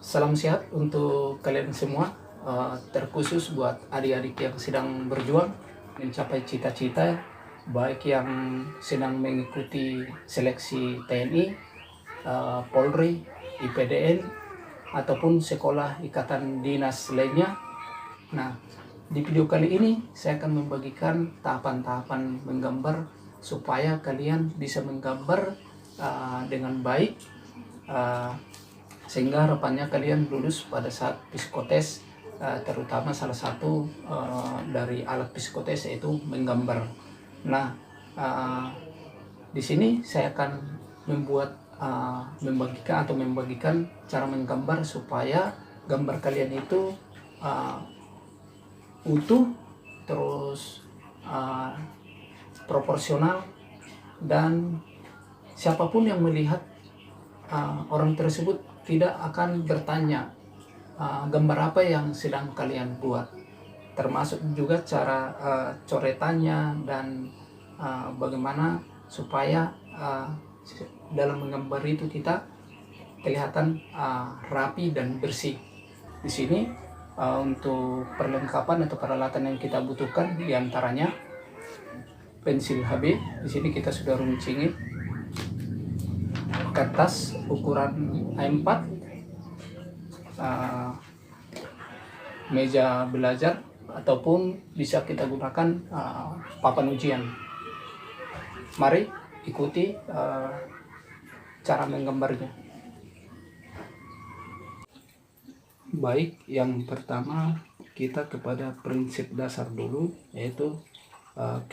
Salam sehat untuk kalian semua, terkhusus buat adik-adik yang sedang berjuang mencapai cita-cita, baik yang sedang mengikuti seleksi TNI, Polri, IPDN, ataupun sekolah ikatan dinas lainnya. Nah, di video kali ini saya akan membagikan tahapan-tahapan menggambar supaya kalian bisa menggambar dengan baik, uh, sehingga harapannya kalian lulus pada saat psikotes, terutama salah satu dari alat psikotes yaitu menggambar. Nah, uh, di sini saya akan membagikan cara menggambar supaya gambar kalian itu uh, utuh, terus proporsional, dan siapapun yang melihat orang tersebut tidak akan bertanya gambar apa yang sedang kalian buat, termasuk juga cara coretannya dan bagaimana supaya dalam menggambar itu kita kelihatan rapi dan bersih. Di sini untuk perlengkapan atau peralatan yang kita butuhkan diantaranya pensil HB. Di sini kita sudah runcingin kertas ukuran A4, meja belajar, ataupun bisa kita gunakan papan ujian. Mari ikuti cara menggambarnya. Baik, yang pertama kita kepada prinsip dasar dulu, yaitu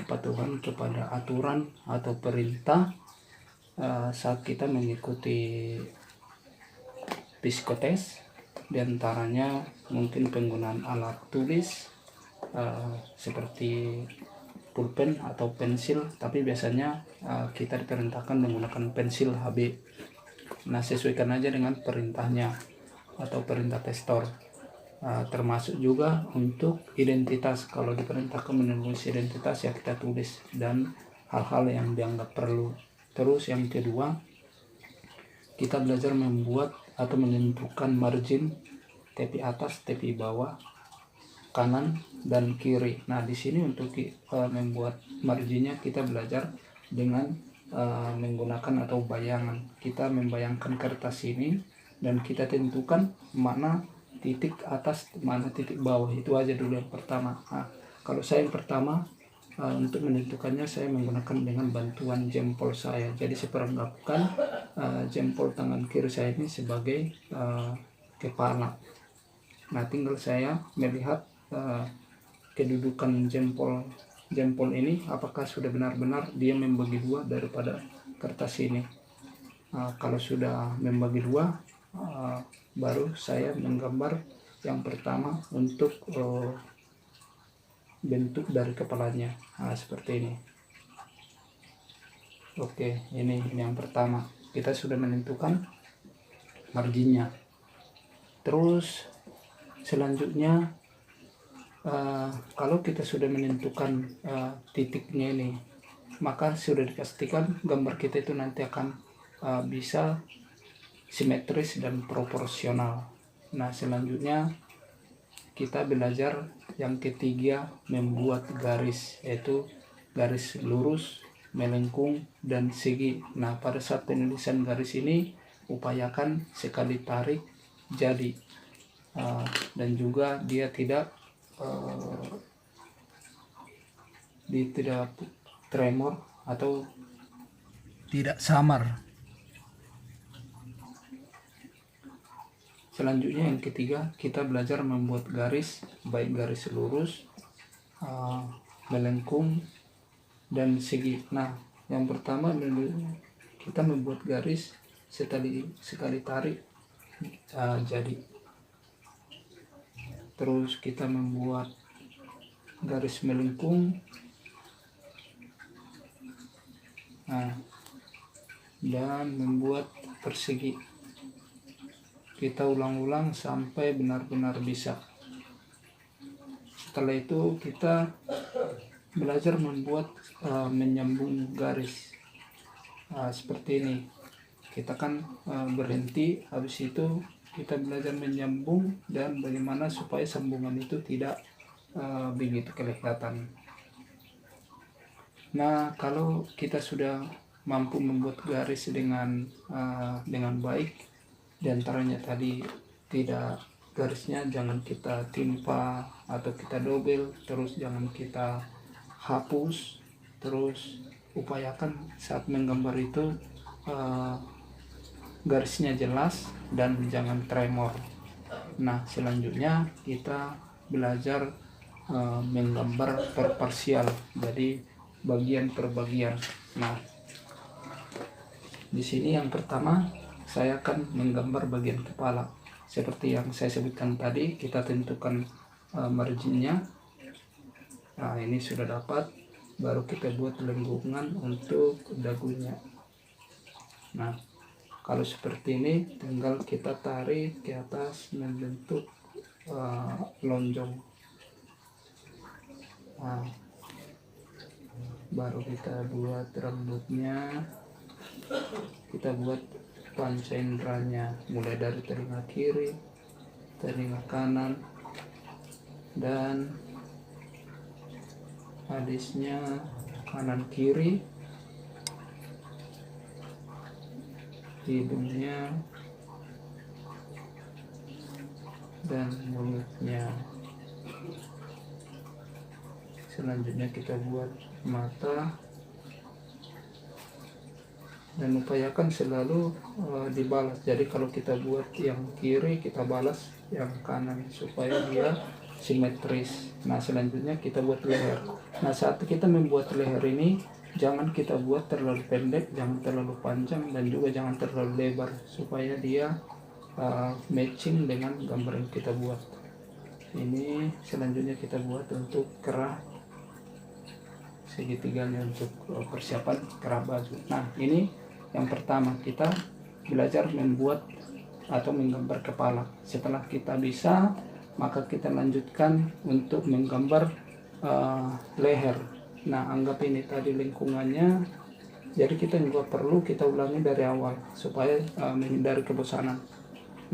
kepatuhan kepada aturan atau perintah saat kita mengikuti psikotes. Diantaranya mungkin penggunaan alat tulis seperti pulpen atau pensil, tapi biasanya kita diperintahkan menggunakan pensil HB. Nah, sesuaikan aja dengan perintahnya atau perintah testor. Termasuk juga untuk identitas, kalau diperintahkan menulis identitas ya kita tulis, dan hal-hal yang dianggap perlu. Terus yang kedua, kita belajar membuat atau menentukan margin tepi atas, tepi bawah, kanan dan kiri. Nah, di sini untuk membuat marginnya kita belajar dengan menggunakan atau bayangan. Kita membayangkan kertas ini dan kita tentukan mana titik atas, mana titik bawah. Itu aja dulu yang pertama. Nah, kalau saya yang pertama, untuk menentukannya saya menggunakan dengan bantuan jempol saya. Jadi saya peranggapkan jempol tangan kiri saya ini sebagai kepala. Nah, tinggal saya melihat kedudukan jempol ini, apakah sudah benar-benar dia membagi dua daripada kertas ini. Kalau sudah membagi dua, baru saya menggambar yang pertama untuk bentuk dari kepalanya. Seperti ini. Oke, ini yang pertama. Kita sudah menentukan marginnya. Terus selanjutnya, kalau kita sudah menentukan titiknya ini, maka sudah dipastikan gambar kita itu nanti akan bisa simetris dan proporsional. Nah, selanjutnya kita belajar yang ketiga, membuat garis, yaitu garis lurus, melengkung, dan segi. Nah, pada saat penulisan garis ini upayakan sekali tarik jadi, dan juga dia tidak tremor atau tidak samar. Selanjutnya yang ketiga, kita belajar membuat garis, baik garis lurus, melengkung, dan segi. Nah, yang pertama kita membuat garis sekali tarik jadi. Terus kita membuat garis melengkung, dan membuat persegi. Kita ulang-ulang sampai benar-benar bisa. Setelah itu kita belajar membuat menyambung garis seperti ini. Kita kan berhenti, habis itu kita belajar menyambung dan bagaimana supaya sambungan itu tidak begitu kelihatan. Nah, kalau kita sudah mampu membuat garis dengan baik, diantaranya tadi tidak, garisnya jangan kita timpa atau kita dobel, terus jangan kita hapus, terus upayakan saat menggambar itu garisnya jelas dan jangan tremor. Nah, selanjutnya kita belajar menggambar per parsial, jadi bagian per bagian. Nah, di sini yang pertama saya akan menggambar bagian kepala. Seperti yang saya sebutkan tadi, kita tentukan marginnya. Nah, ini sudah dapat, baru kita buat lengkungan untuk dagunya. Nah, kalau seperti ini tinggal kita tarik ke atas membentuk lonjong. Nah, baru kita buat rambutnya, kita buat panca inderanya, mulai dari telinga kiri, telinga kanan, dan alisnya kanan kiri, hidungnya, dan mulutnya. Selanjutnya kita buat mata, dan upayakan selalu dibalas. Jadi kalau kita buat yang kiri, kita balas yang kanan supaya dia simetris. Nah, selanjutnya kita buat leher. Nah, saat kita membuat leher ini, jangan kita buat terlalu pendek, jangan terlalu panjang, dan juga jangan terlalu lebar, supaya dia matching dengan gambar yang kita buat. Ini selanjutnya kita buat untuk kerah segitiganya untuk persiapan kerah baju. Nah, ini yang pertama, kita belajar membuat atau menggambar kepala. Setelah kita bisa, maka kita lanjutkan untuk menggambar leher. Nah, anggap ini tadi lingkungannya, jadi kita juga perlu kita ulangi dari awal supaya menghindari kebosanan.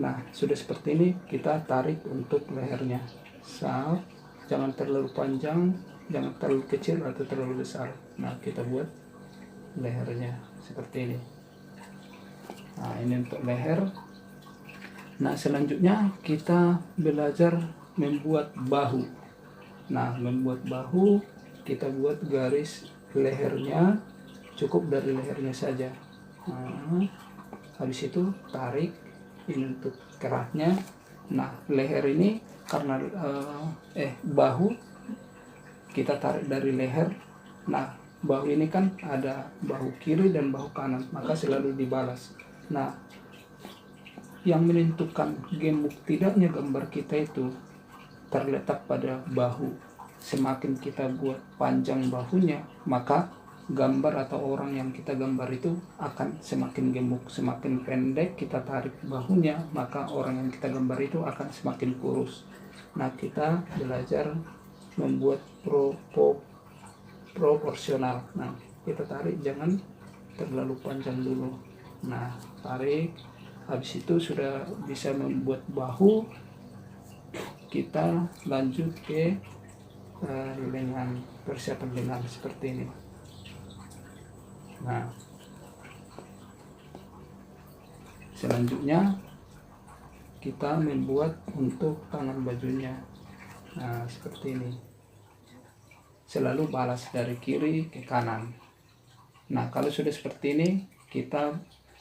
Nah, sudah seperti ini, kita tarik untuk lehernya. Jangan terlalu panjang, jangan terlalu kecil atau terlalu besar. Nah, kita buat lehernya seperti ini. Nah, ini untuk leher. Nah, selanjutnya kita belajar membuat bahu. Nah, membuat bahu, kita buat garis lehernya, cukup dari lehernya saja. Nah, habis itu tarik, ini untuk kerahnya. Nah, leher ini karena bahu kita tarik dari leher. Nah, bahu ini kan ada bahu kiri dan bahu kanan, maka selalu dibalas. Nah, yang menentukan gemuk tidaknya gambar kita itu terletak pada bahu. Semakin kita buat panjang bahunya, maka gambar atau orang yang kita gambar itu akan semakin gemuk. Semakin pendek kita tarik bahunya, maka orang yang kita gambar itu akan semakin kurus. Nah, kita belajar membuat proporsional. Nah, kita tarik, jangan terlalu panjang dulu. Nah, tarik. Habis itu sudah bisa membuat bahu, kita lanjut ke lengan, persiapan lengan seperti ini. Nah, selanjutnya kita membuat untuk tangan bajunya. Nah, seperti ini. Selalu balas dari kiri ke kanan. Nah, kalau sudah seperti ini, kita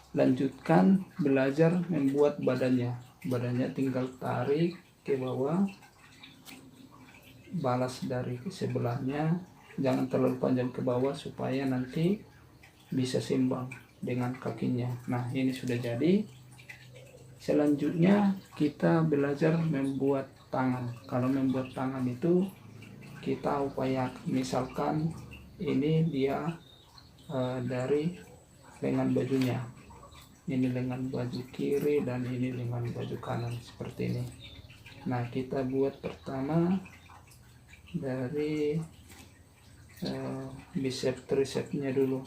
lanjutkan belajar membuat badannya. Badannya tinggal tarik ke bawah, balas dari sebelahnya, jangan terlalu panjang ke bawah supaya nanti bisa seimbang dengan kakinya. Nah, ini sudah jadi. Selanjutnya kita belajar membuat tangan. Kalau membuat tangan itu kita upaya, misalkan ini dia dari lengan bajunya, ini lengan baju kiri dan ini lengan baju kanan seperti ini. Nah, kita buat pertama dari bicep tricepnya dulu.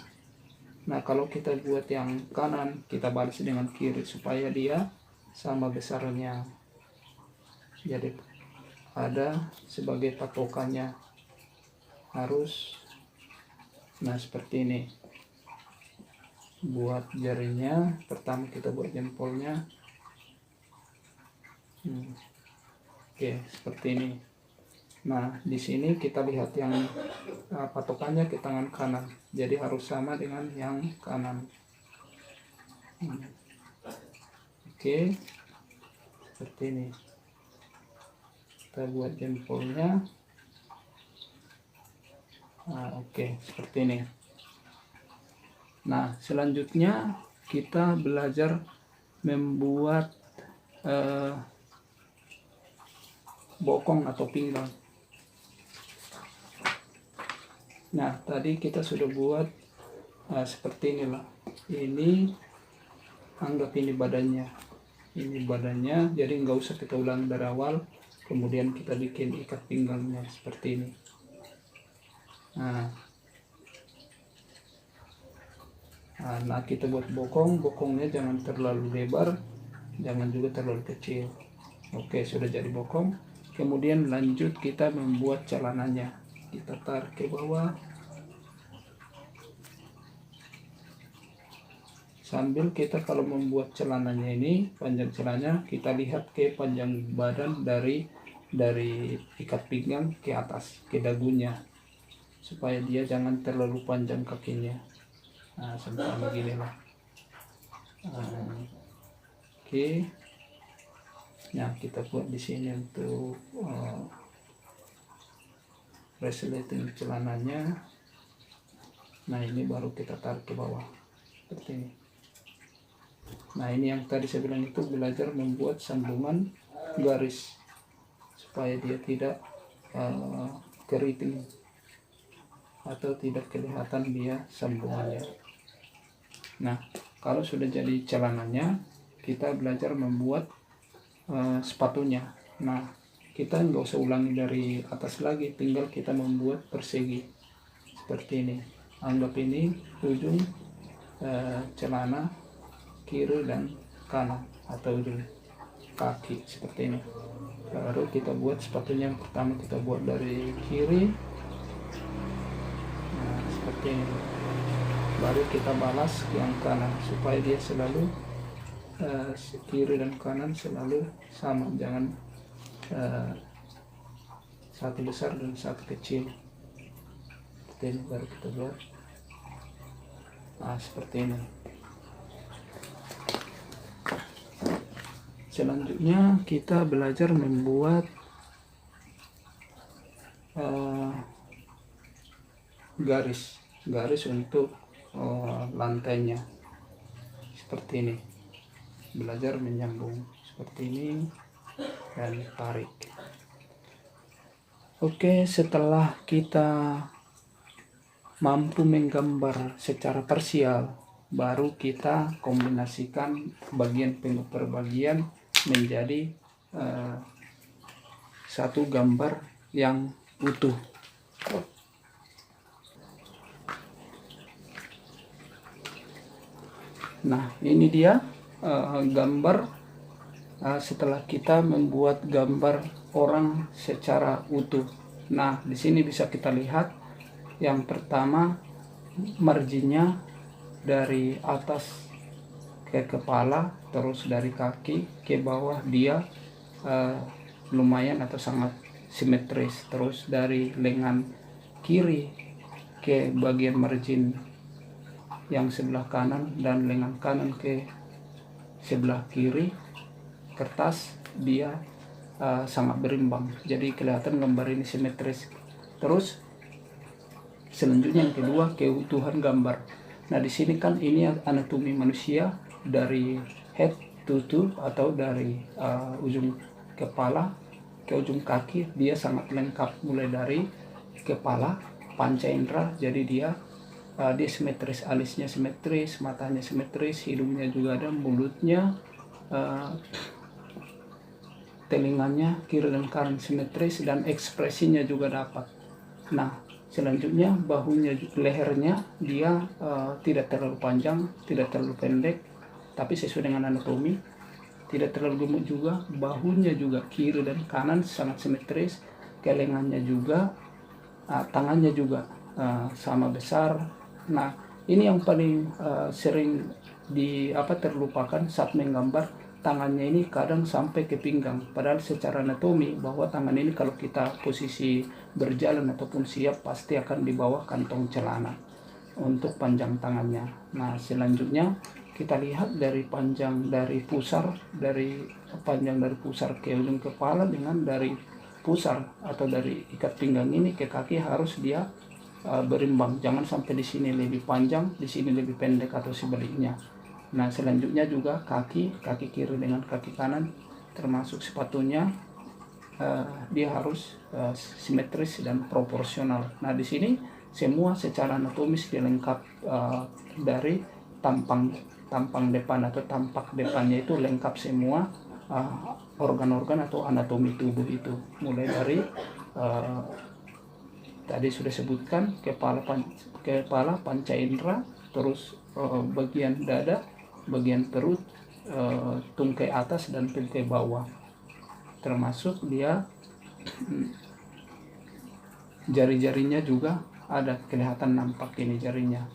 Nah, kalau kita buat yang kanan, kita balas dengan kiri supaya dia sama besarnya. Jadi ada sebagai patokannya harus, nah seperti ini. Buat jarinya, pertama kita buat jempolnya. Oke, seperti ini. Nah, di sini kita lihat yang patokannya ke tangan kanan. Jadi harus sama dengan yang kanan. Oke, seperti ini. Kita buat jempolnya. Oke, seperti ini. Nah, selanjutnya kita belajar membuat bokong atau pinggang. Nah, tadi kita sudah buat seperti inilah. Ini anggap ini badannya. Ini badannya, jadi nggak usah kita ulang dari awal. Kemudian kita bikin ikat pinggangnya seperti ini. Nah, kita buat bokongnya jangan terlalu lebar, jangan juga terlalu kecil. Oke, sudah jadi bokong. Kemudian lanjut kita membuat celananya. Kita tarik ke bawah. Sambil kita kalau membuat celananya ini, panjang celananya, kita lihat ke panjang badan dari ikat pinggang ke atas, ke dagunya. Supaya dia jangan terlalu panjang kakinya. Nah, seperti begini lah. Oke. Nah, kita buat di sini untuk resleting celananya. Nah, ini baru kita tarik ke bawah seperti ini. Nah, ini yang tadi saya bilang itu belajar membuat sambungan garis supaya dia tidak keriting atau tidak kelihatan dia sambungannya. Nah, kalau sudah jadi celananya, kita belajar membuat sepatunya. Nah, kita nggak usah ulangi dari atas lagi, tinggal kita membuat persegi seperti ini. Anggap ini ujung celana kiri dan kanan atau ujung kaki seperti ini. Baru kita buat sepatunya. Yang pertama kita buat dari kiri, nah seperti ini. Baru kita balas yang kanan supaya dia selalu kiri dan kanan selalu sama, jangan satu besar dan satu kecil. Seperti ini baru kita buat. Nah, seperti ini. Selanjutnya kita belajar membuat garis untuk lantainya seperti ini. Belajar menyambung seperti ini dan tarik. Oke, setelah kita mampu menggambar secara parsial, baru kita kombinasikan bagian per bagian menjadi satu gambar yang utuh. Nah, ini dia gambar setelah kita membuat gambar orang secara utuh. Nah, di sini bisa kita lihat yang pertama marginnya dari atas ke kepala, terus dari kaki ke bawah dia lumayan atau sangat simetris. Terus dari lengan kiri ke bagian margin yang sebelah kanan dan lengan kanan ke sebelah kiri kertas dia sangat berimbang, jadi kelihatan gambar ini simetris. Terus selanjutnya yang kedua, keutuhan gambar. Nah, di sini kan ini anatomi manusia dari head to toe atau dari ujung kepala ke ujung kaki, dia sangat lengkap mulai dari kepala, panca indera, jadi dia simetris, alisnya simetris, matanya simetris, hidungnya juga ada, mulutnya, telinganya kiri dan kanan simetris, dan ekspresinya juga dapat. Nah, selanjutnya bahunya, lehernya dia tidak terlalu panjang, tidak terlalu pendek, tapi sesuai dengan anatomi, tidak terlalu gemuk juga, bahunya juga kiri dan kanan sangat simetris, kelengannya juga, tangannya juga sama besar. Nah, ini yang paling sering terlupakan saat menggambar. Tangannya ini kadang sampai ke pinggang, padahal secara anatomi bahwa tangan ini kalau kita posisi berjalan ataupun siap pasti akan di bawah kantong celana untuk panjang tangannya. Nah, selanjutnya kita lihat dari panjang dari pusar, panjang dari pusar ke ujung kepala dengan dari pusar atau dari ikat pinggang ini ke kaki harus dia berimbang, jangan sampai di sini lebih panjang, di sini lebih pendek atau sebaliknya. Nah, selanjutnya juga kaki kiri dengan kaki kanan, termasuk sepatunya dia harus simetris dan proporsional. Nah, di sini semua secara anatomis dilengkap dari tampang depan atau tampak depannya itu lengkap semua organ-organ atau anatomi tubuh itu, mulai dari tadi sudah sebutkan kepala panca indera, terus bagian dada, bagian perut, tungkai atas dan tungkai bawah, termasuk dia jari-jarinya juga ada kelihatan nampak ini jarinya.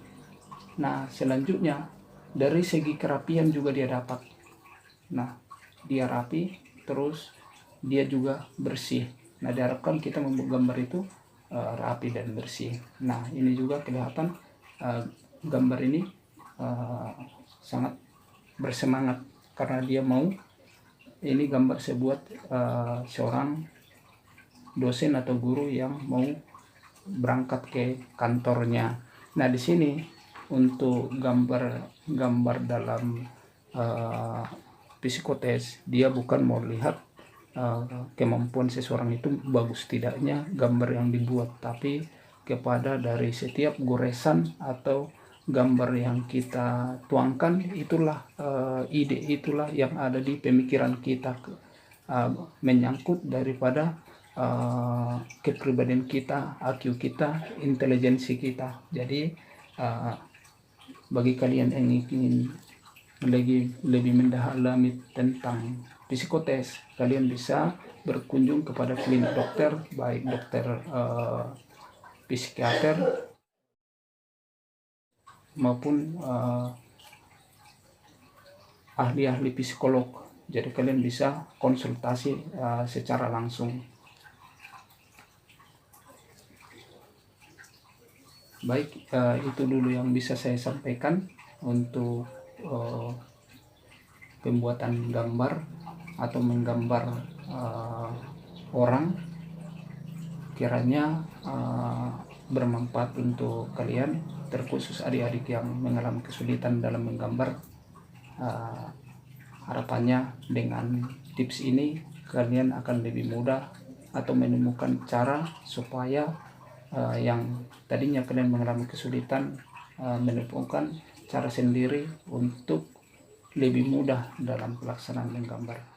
Nah, selanjutnya dari segi kerapian juga dia dapat. Nah, dia rapi, terus dia juga bersih. Nah, diharapkan kita membuat gambar itu rapi dan bersih. Nah, ini juga kelihatan gambar ini sangat bersemangat karena dia mau ini gambar saya buat seorang dosen atau guru yang mau berangkat ke kantornya. Nah, di sini untuk gambar dalam psikotes, dia bukan mau lihat kemampuan seseorang itu bagus tidaknya gambar yang dibuat, tapi kepada dari setiap goresan atau gambar yang kita tuangkan, itulah ide, itulah yang ada di pemikiran kita, menyangkut daripada kepribadian kita, IQ kita, intelijensi kita. Jadi bagi kalian yang ingin lebih mendalami tentang psikotes, kalian bisa berkunjung kepada klinik dokter, baik dokter psikiater maupun ahli-ahli psikolog. Jadi kalian bisa konsultasi secara langsung. Baik, itu dulu yang bisa saya sampaikan untuk pembuatan gambar atau menggambar orang. Kiranya bermanfaat untuk kalian, terkhusus adik-adik yang mengalami kesulitan dalam menggambar. Harapannya dengan tips ini kalian akan lebih mudah atau menemukan cara supaya yang tadinya kalian mengalami kesulitan menemukan cara sendiri untuk lebih mudah dalam pelaksanaan menggambar.